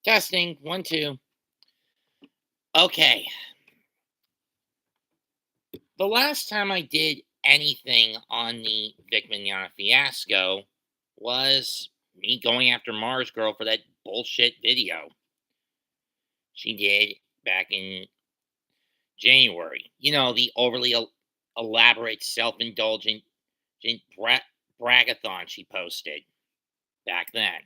Testing. One, two. Okay. The last time I did anything on the Vic Mignogna fiasco was me going after MarzGurl for that bullshit video she did back in January. You know, the overly elaborate, self indulgent bragathon she posted back then.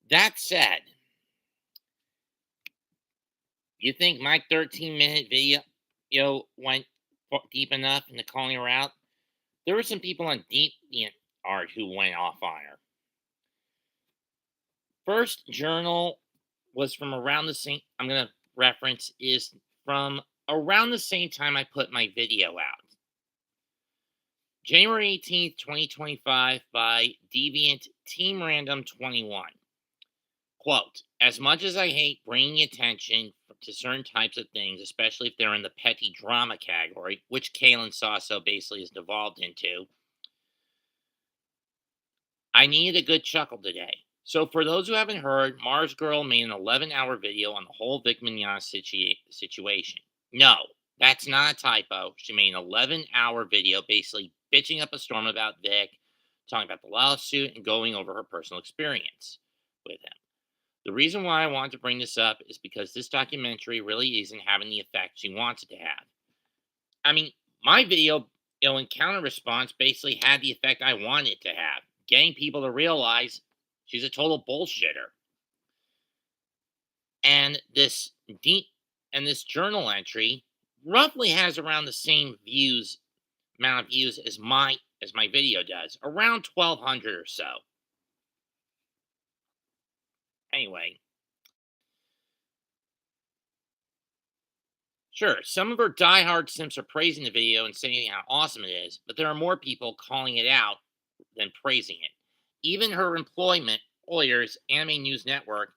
That said, you think my 13-minute video went deep enough into calling her out? There were some people on Deep Art who went off on her. First journal was from around the same. I'm gonna reference is from around the same time I put my video out, January 18th, 2025, by Deviant Team Random 21. Quote, as much as I hate bringing attention to certain types of things, especially if they're in the petty drama category, which Kalen Sasso basically has devolved into, I needed a good chuckle today. So, for those who haven't heard, MarzGurl made an 11-hour video on the whole Vic Mignogna situation. No, that's not a typo. She made an 11-hour video basically bitching up a storm about Vic, talking about the lawsuit, and going over her personal experience with him. The reason why I wanted to bring this up is because this documentary really isn't having the effect she wants it to have. I mean, my video, in counter response, basically had the effect I wanted it to have, getting people to realize she's a total bullshitter. And this journal entry roughly has around the same amount of views as my video does, around 1,200 or so. Anyway, sure, some of her diehard simps are praising the video and saying how awesome it is, but there are more people calling it out than praising it. Even her employers, Anime News Network,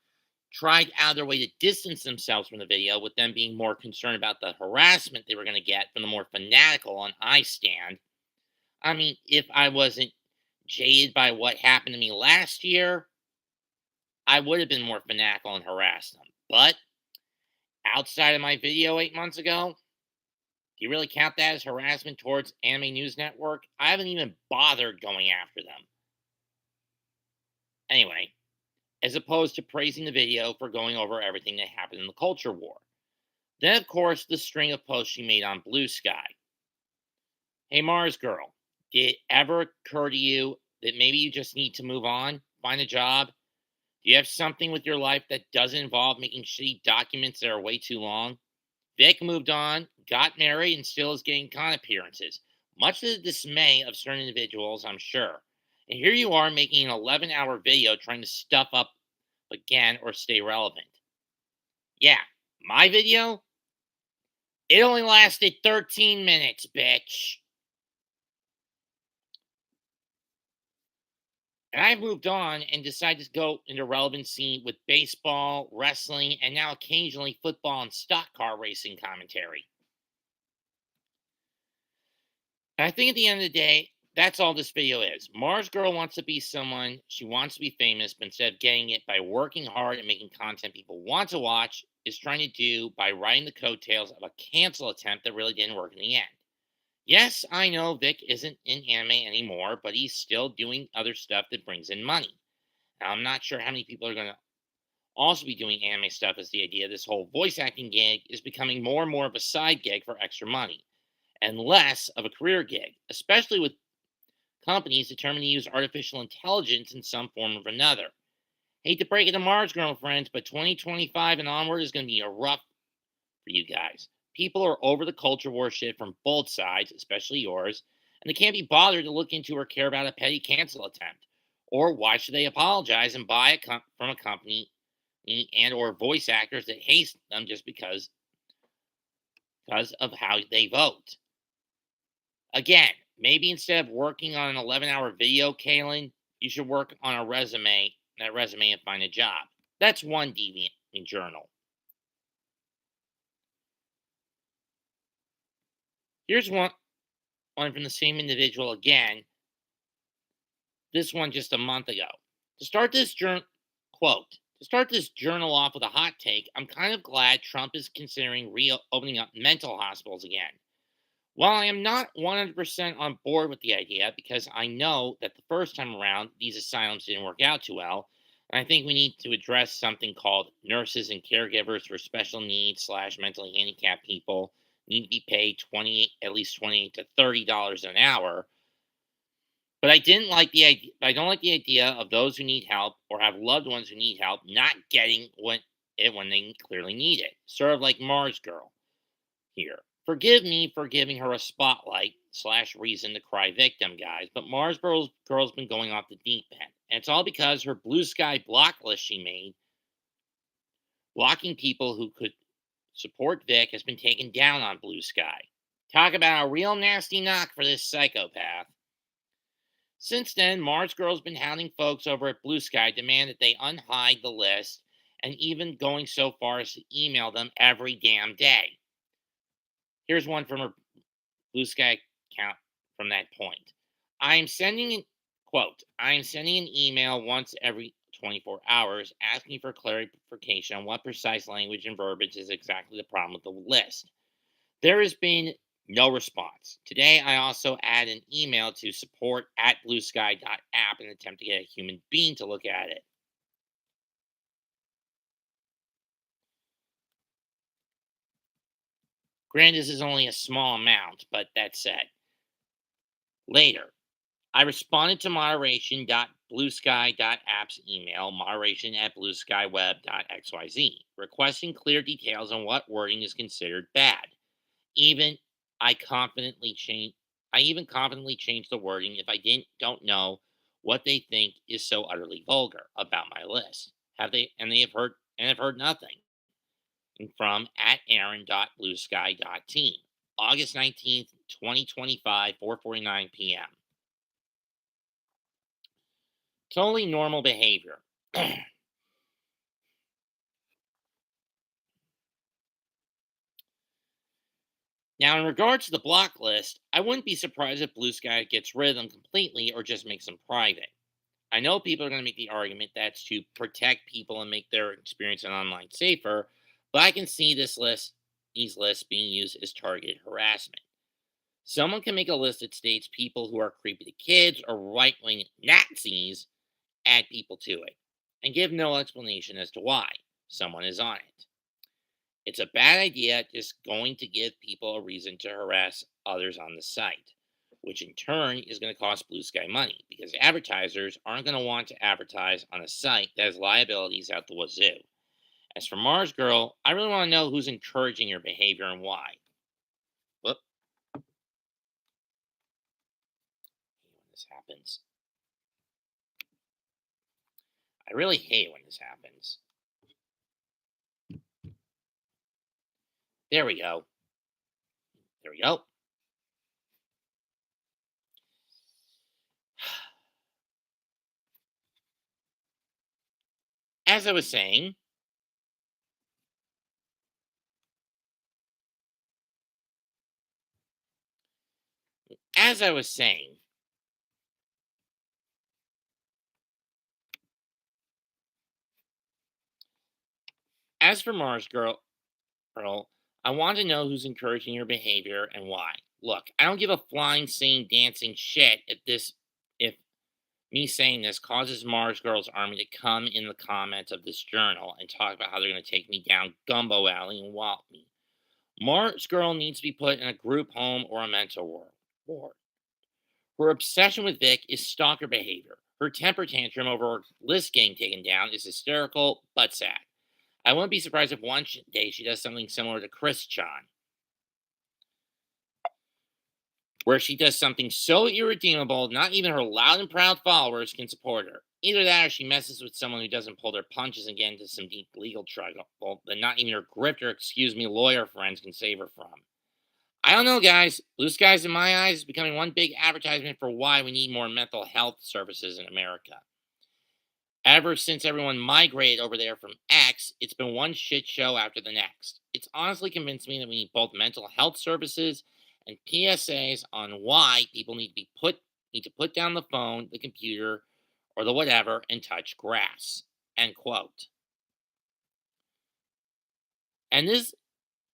tried out of their way to distance themselves from the video, with them being more concerned about the harassment they were going to get from the more fanatical on I Stand. I mean, if I wasn't jaded by what happened to me last year, I would have been more fanatical and harassed them. But outside of my video 8 months ago, do you really count that as harassment towards Anime News Network? I haven't even bothered going after them. Anyway, as opposed to praising the video for going over everything that happened in the culture war. Then, of course, the string of posts she made on Blue Sky. Hey, MarzGurl, did it ever occur to you that maybe you just need to move on, find a job? Do you have something with your life that doesn't involve making shitty documents that are way too long? Vic moved on, got married, and still is getting con appearances, much to the dismay of certain individuals, I'm sure. And here you are making an 11-hour video trying to stuff up again or stay relevant. Yeah, my video, it only lasted 13 minutes, bitch. And I've moved on and decided to go into relevancy with baseball, wrestling, and now occasionally football and stock car racing commentary. And I think at the end of the day, that's all this video is. MarzGurl wants to be someone, she wants to be famous, but instead of getting it by working hard and making content people want to watch, is trying to do by riding the coattails of a cancel attempt that really didn't work in the end. Yes, I know Vic isn't in anime anymore, but he's still doing other stuff that brings in money. Now, I'm not sure how many people are going to also be doing anime stuff, as the idea this whole voice acting gig is becoming more and more of a side gig for extra money and less of a career gig, especially with companies determined to use artificial intelligence in some form or another. Hate to break it to MarzGurl friends, but 2025 and onward is going to be a rough for you guys. People are over the culture war shit from both sides, especially yours, and they can't be bothered to look into or care about a petty cancel attempt. Or why should they apologize and buy from a company and or voice actors that hate them just because because of how they vote. Again, maybe instead of working on an 11-hour video, Kalen, you should work on that resume and find a job. That's one deviant in journal. Here's one from the same individual again, this one just a month ago. To start this journal, quote, to start this journal off with a hot take, I'm kind of glad Trump is considering reopening up mental hospitals again. While I am not 100% on board with the idea, because I know that the first time around these asylums didn't work out too well, and I think we need to address something called nurses and caregivers for special needs slash mentally handicapped people need to be paid at least 28 to $30 an hour. But I don't like the idea of those who need help or have loved ones who need help not getting when they clearly need it. Sort of like MarzGurl here. Forgive me for giving her a spotlight slash reason to cry victim, guys, but Girl's been going off the deep end. And it's all because her blue sky block list she made, blocking people who could support Vic, has been taken down on Blue Sky. Talk about a real nasty knock for this psychopath. Since then, MarzGurl's been hounding folks over at Blue Sky, demand that they unhide the list, and even going so far as to email them every damn day. Here's one from her Blue Sky account from that point. I am sending an email once every 24 hours asking for clarification on what precise language and verbiage is exactly the problem with the list. There has been no response. Today, I also add an email to support at bluesky.app in an attempt to get a human being to look at it. Granted, this is only a small amount, but that said. Later, I responded to moderation.bluesky.app's email, moderation at blueskyweb.xyz, requesting clear details on what wording is considered bad. Even I confidently change I even confidently changed the wording if I don't know what they think is so utterly vulgar about my list. Have heard nothing. And from at aaron.bluesky.team. August 19th, 2025, 4:49 p.m. Totally normal behavior. Now, in regards to the block list, I wouldn't be surprised if Blue Sky gets rid of them completely or just makes them private. I know people are going to make the argument that's to protect people and make their experience on online safer, but I can see these lists being used as targeted harassment. Someone can make a list that states people who are creepy to kids or right wing Nazis, add people to it, and give no explanation as to why someone is on it. It's a bad idea just going to give people a reason to harass others on the site, which in turn is going to cost Blue Sky money because advertisers aren't going to want to advertise on a site that has liabilities out the wazoo. As for MarzGurl, I really want to know who's encouraging your behavior and why. Whoop. When this happens. I really hate when this happens. There we go. There we go. As I was saying, as I was saying, as for Girl, I want to know who's encouraging your behavior and why. Look, I don't give a flying, singing, dancing shit if me saying this causes MarzGurl's army to come in the comments of this journal and talk about how they're going to take me down Gumbo Alley and wallop me. MarzGurl needs to be put in a group home or a mental ward. Her obsession with Vic is stalker behavior. Her temper tantrum over her list getting taken down is hysterical but sad. I wouldn't be surprised if one day she does something similar to Chris Chan, where she does something so irredeemable, not even her loud and proud followers can support her. Either that or she messes with someone who doesn't pull their punches and get into some deep legal trouble that not even her grifter, lawyer friends can save her from. I don't know, guys. Blue skies in my eyes is becoming one big advertisement for why we need more mental health services in America. Ever since everyone migrated over there from X, it's been one shit show after the next. It's honestly convinced me that we need both mental health services and PSAs on why people need to put down the phone, the computer, or the whatever and touch grass. End quote. And this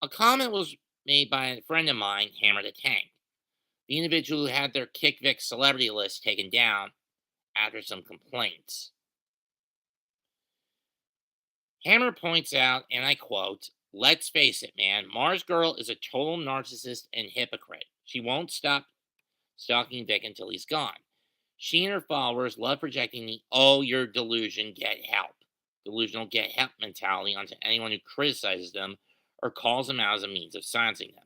a comment was made by a friend of mine, Hammer the Tank, the individual who had their Kick Vic celebrity list taken down after some complaints. Hammer points out, and I quote, "Let's face it, man, MarzGurl is a total narcissist and hypocrite. She won't stop stalking Vic until he's gone. She and her followers love projecting the oh, you're delusional get help mentality onto anyone who criticizes them or calls them out as a means of silencing them.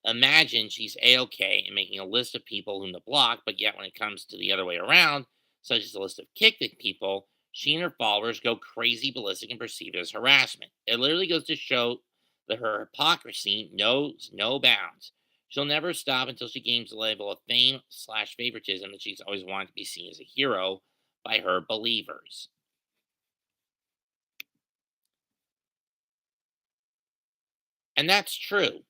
Imagine she's A-OK and making a list of people whom to block, but yet when it comes to the other way around, such as a list of kickback people, she and her followers go crazy ballistic and perceive it as harassment. It literally goes to show that her hypocrisy knows no bounds. She'll never stop until she gains the level of fame slash favoritism that she's always wanted to be seen as a hero by her believers." And that's true.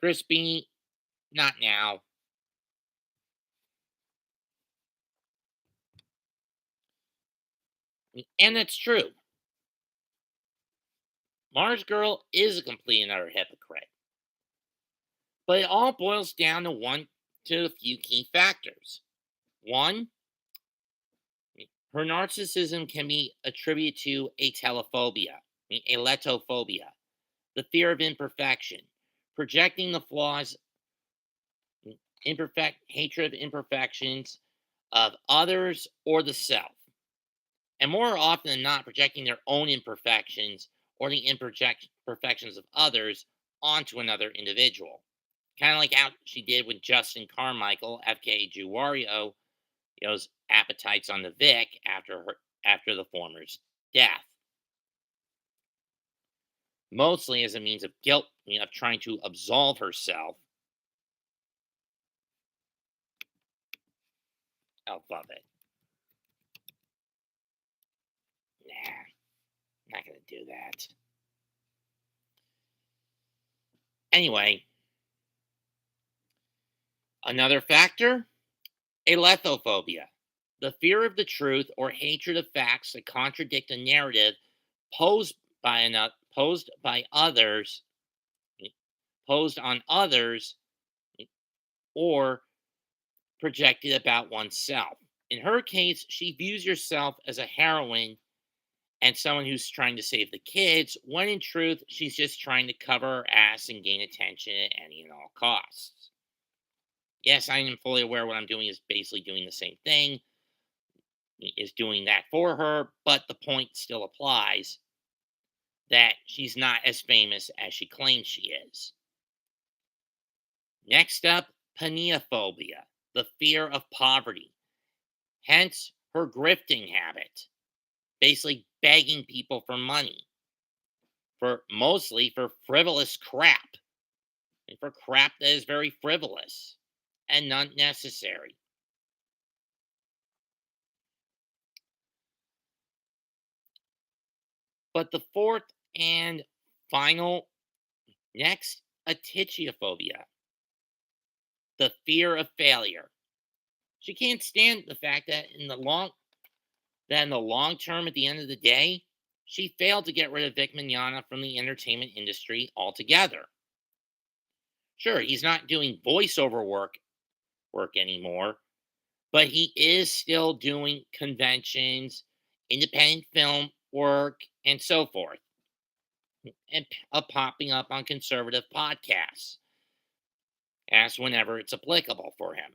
Crispy, not now. And that's true. Mars Girl is a complete and utter hypocrite. But it all boils down to a few key factors. One, her narcissism can be attributed to aletophobia, the fear of imperfection, projecting the flaws, imperfect hatred of imperfections of others or the self, and more often than not, projecting their own imperfections or the imperfections of others onto another individual. Kind of like how she did with Justin Carmichael, FKA Juwario, appetites on the Vic after the former's death, mostly as a means of guilt, of trying to absolve herself of it. Nah, not gonna do that. Anyway, another factor, aletophobia, the fear of the truth or hatred of facts that contradict a narrative posed posed by others, posed on others, or projected about oneself. In her case, she views herself as a heroine and someone who's trying to save the kids, when in truth, she's just trying to cover her ass and gain attention at any and all costs. Yes, I am fully aware what I'm doing is basically doing the same thing, is doing that for her, but the point still applies that she's not as famous as she claims she is. Next up, paniophobia, the fear of poverty, hence her grifting habit, basically begging people for money, for mostly for frivolous crap, and for crap that is very frivolous and not necessary. But the fourth and final, next, atitiophobia, the fear of failure. She can't stand the fact that in the long term, at the end of the day, she failed to get rid of Vic Mignogna from the entertainment industry altogether. Sure, he's not doing voiceover work anymore, but he is still doing conventions, independent film work, and so forth, and popping up on conservative podcasts as whenever it's applicable for him.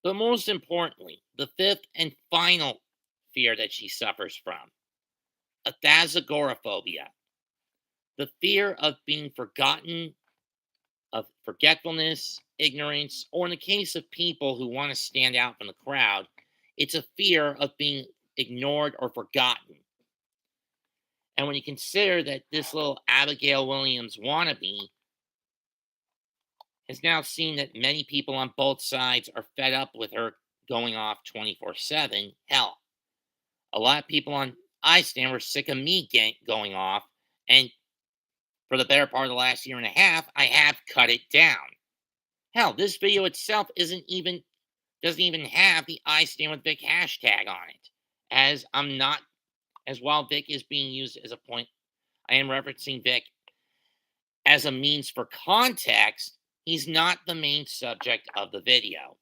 But most importantly, the fifth and final fear that she suffers from, athazagoraphobia, the fear of being forgotten, of forgetfulness, ignorance, or in the case of people who want to stand out from the crowd, it's a fear of being ignored, or forgotten. And when you consider that this little Abigail Williams wannabe has now seen that many people on both sides are fed up with her going off 24/7, hell, a lot of people on I stand were sick of me going off, and for the better part of the last year and a half, I have cut it down. Hell, this video itself isn't even doesn't even have the I stand with Vic hashtag on it, as I'm not as while Vic is being used as a point, I am referencing Vic as a means for context. He's not the main subject of the video.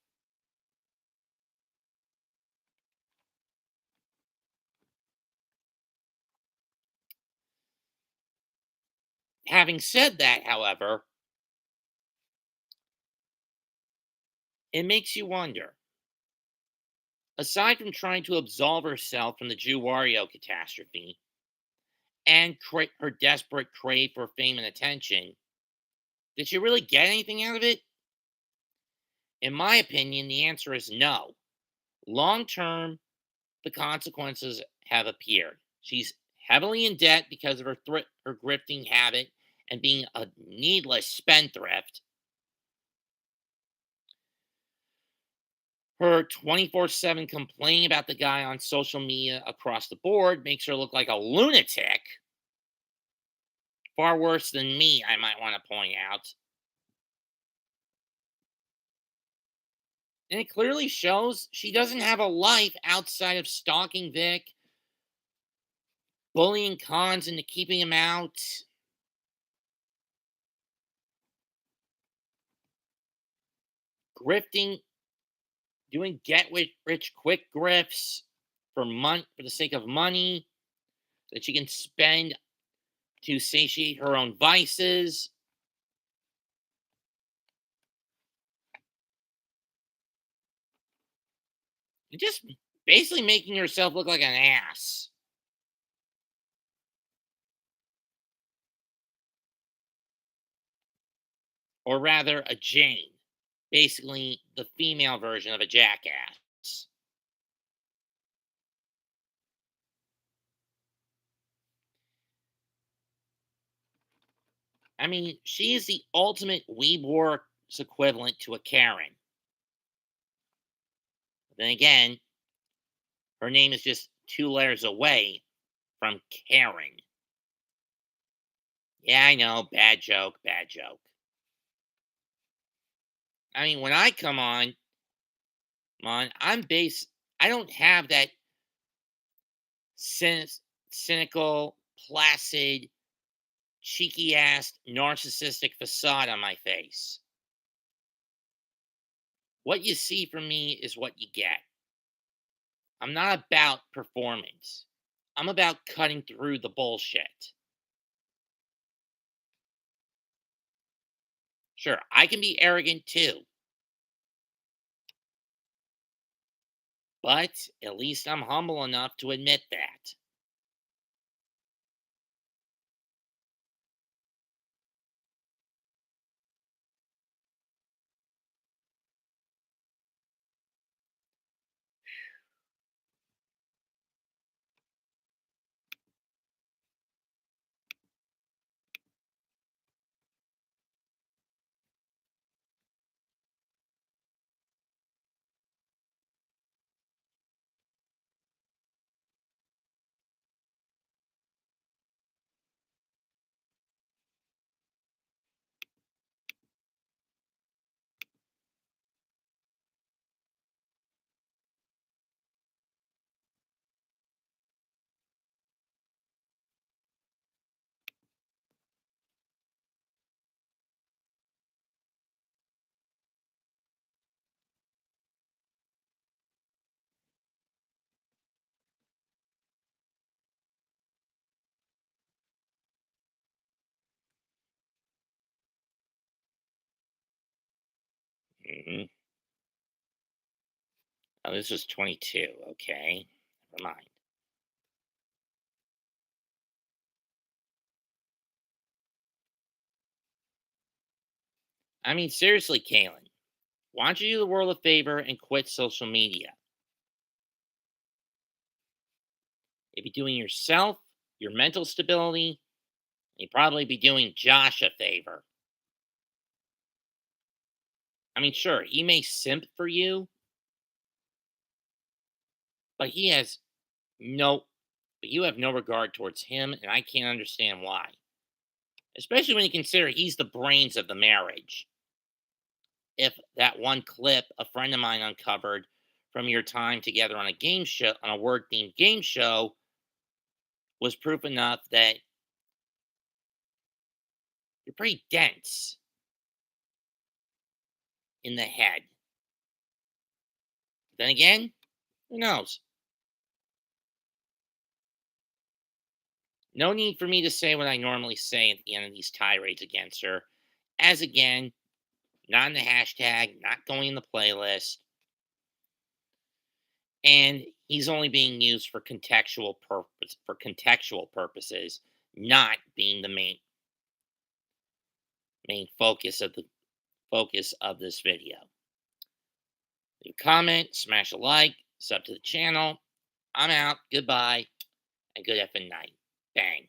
Having said that, however, it makes you wonder. Aside from trying to absolve herself from the Jew Wario catastrophe and her desperate crave for fame and attention, did she really get anything out of it? In my opinion, the answer is no. Long term, the consequences have appeared. She's heavily in debt because of her grifting habit and being a needless spendthrift. Her 24/7 complaining about the guy on social media across the board makes her look like a lunatic. Far worse than me, I might want to point out. And it clearly shows she doesn't have a life outside of stalking Vic, bullying Cons into keeping him out, grifting, doing rich quick grifts for the sake of money that she can spend to satiate her own vices. And just basically making herself look like an ass. Or rather, a Jane. Basically, the female version of a jackass. I mean, she is the ultimate Weeb War's equivalent to a Karen. But then again, her name is just two letters away from Karen. Yeah, I know, bad joke, bad joke. I mean, when I come on, I don't have that cyn- cynical, placid, cheeky ass, narcissistic facade on my face. What you see from me is what you get. I'm not about performance. I'm about cutting through the bullshit. Sure, I can be arrogant too, but at least I'm humble enough to admit that. Hmm. Oh, this was 22. Okay, never mind. I mean, seriously, Kaylin, why don't you do the world a favor and quit social media? You'd be doing yourself, your mental stability, and you'd probably be doing Josh a favor. I mean, sure, he may simp for you, but he has no, but you have no regard towards him, and I can't understand why. Especially when you consider he's the brains of the marriage. If that one clip a friend of mine uncovered from your time together on a game show, on a word themed game show, was proof enough that you're pretty dense in the head. Then again, who knows? No need for me to say what I normally say at the end of these tirades against her. As again, not in the hashtag, not going in the playlist, and he's only being used for contextual purposes, not being the main focus of this video. Leave a comment, smash a like, sub to the channel. I'm out. Goodbye, and good effing night. Bang.